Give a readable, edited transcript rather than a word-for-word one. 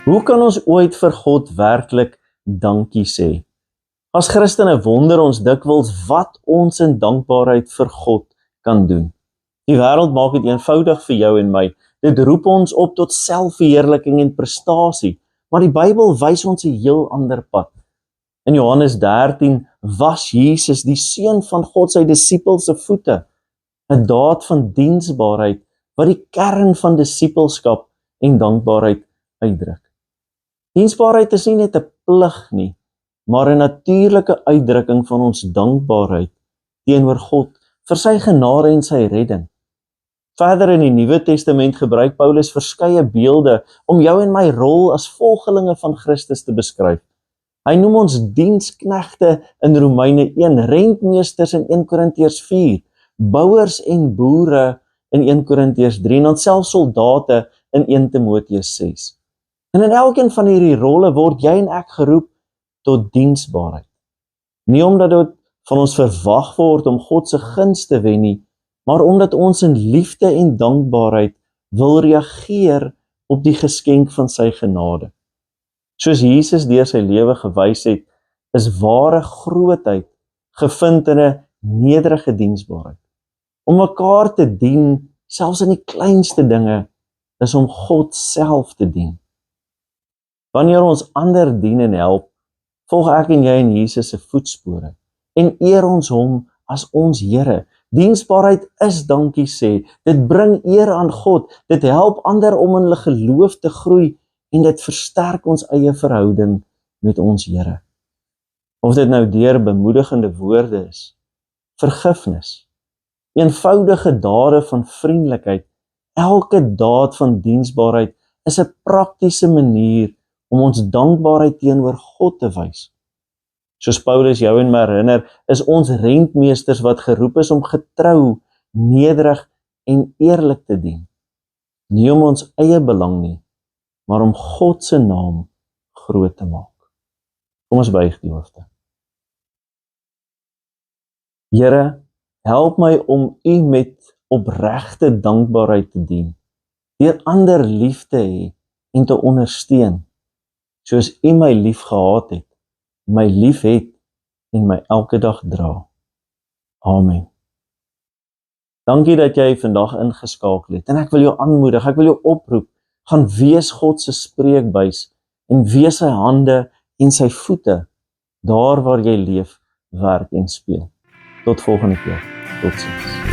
Hoe kan ons ooit vir God werklik dankie sê? As Christene wonder ons dikwels wat ons in dankbaarheid vir God kan doen. Die wêreld maak dit eenvoudig vir jou en my. Dit roep ons op tot selfverheerliking en prestasie, maar die Bybel wys ons 'n heel ander pad. In Johannes 13 was Jesus, die seun van God, sy disippels se voete, 'n daad van diensbaarheid wat die kern van disippelskap en dankbaarheid uitdruk. Diensbaarheid is nie net 'n plig nie, maar 'n natuurlike uitdrukking van ons dankbaarheid teenoor God vir sy genade en sy redding. Verder in die Nuwe Testament gebruik Paulus verskeie beelde om jou en my rol as volgelinge van Christus te beskryf. Hy noem ons diensknegte in Romeine 1, rentmeesters in 1 Korintiërs 4, bouers en boere in 1 Korintiërs 3 en dan selfs soldate in 1 Timoteus 6. En in elkeen van hierdie rolle word jy en ek geroep tot diensbaarheid. Nie omdat dit van ons verwag word om God se guns te wen nie, maar omdat ons in liefde en dankbaarheid wil reageer op die geskenk van sy genade. Soos Jesus deur sy lewe gewys het, is ware grootheid gevind in 'n nederige diensbaarheid. Om mekaar te dien, selfs in die kleinste dinge, is om God self te dien. Wanneer ons ander dien en help, volg ek en jy in Jesus se voetspore en eer ons hom as ons Here. Diensbaarheid is dankie sê, dit bring eer aan God, dit help ander om in hulle geloof te groei en dit versterk ons eie verhouding met ons Here. Of dit nou deur bemoedigende woorde is, vergifnis, eenvoudige dade van vriendelikheid, elke daad van diensbaarheid is 'n praktiese manier om ons dankbaarheid teenoor God te wys. Soos Paulus jou en my herinner, is ons rentmeesters wat geroep is om getrou, nederig en eerlik te dien. Nie om ons eie belang nie, maar om God se naam groot te maak. Kom ons buig die hoofde. Here, help my om U met opregte dankbaarheid te dien, deur ander lief te hê en te ondersteun, soos U my lief gehad het, my lief het en my elke dag dra. Amen. Dankie dat jy vandag ingeskakel het en ek wil jou aanmoedig, ek wil jou oproep, gaan wees God se spreekbuis en wees sy hande en sy voete daar waar jy leef, werk en speel. Tot volgende keer. Totsiens.